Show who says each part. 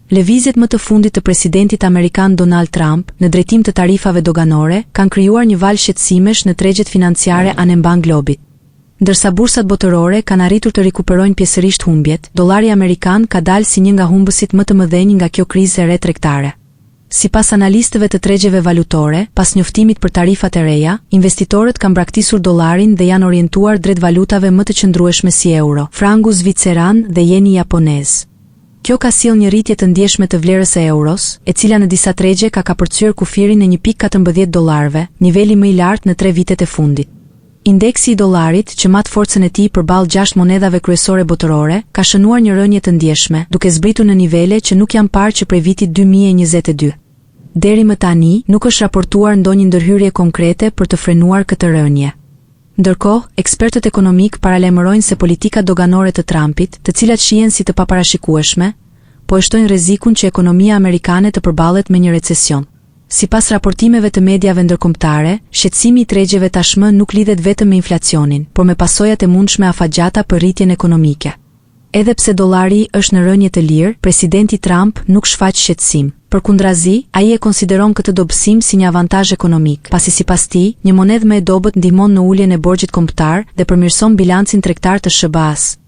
Speaker 1: Lëvizjet më të fundit të presidentit amerikan Donald Trump në drejtim të tarifave doganore kanë krijuar një valë shqetësimesh në tregjet financiare anë mban globit. Ndërsa bursat botërore kanë arritur të rikuperojnë pjesërisht humbjet, dollari amerikan ka dalë si një nga humbësit më të mëdhenj nga kjo krizë e re tregtare. Sipas analistëve të tregjeve valutore, pas njoftimit për tarifat e reja, investitorët kanë braktisur dollarin dhe janë orientuar drejt valutave më të qëndrueshme si euro, frangu zviceran dhe jeni japonez. Kjo ka sjellë një rritje të ndjeshme të vlerës së euros, e cila në disa tregje ka kapërcyer kufirin në 1.14 dollarëve, niveli më i lartë në 3 vitet e fundit. Indeksi i dollarit, që mat forcën e tij përballë 6 monedhave kryesore botërore, ka shënuar një rënje të ndjeshme, duke zbritur në nivele që nuk janë parë që prej vitit 2022. Deri më tani, nuk është raportuar ndonjë ndërhyrje konkrete për të frenuar këtë rënje. Ndërkohë, ekspertët ekonomik paralajmërojnë se politika doganore të Trumpit, të cilat shihen si të paparashikueshme, po e shtojnë rrezikun që ekonomia amerikane të përballet me një recesion. Sipas raportimeve të mediave ndërkombëtare, shqetësimi i tregjeve tashmë nuk lidhet vetëm me inflacionin, por me pasojat e mundshme afatgjata për rritjen ekonomike. Edhe pse dollari është në rënje të lirë, presidenti Trump nuk shfaq shqetësim. Përkundrazi, ai e konsideron këtë dobësim si një avantazh ekonomik, pasi sipas tij, një monedhë më e dobët ndihmon në uljen e borxhit kombëtar dhe përmirëson bilancin tregtar të SBA-s.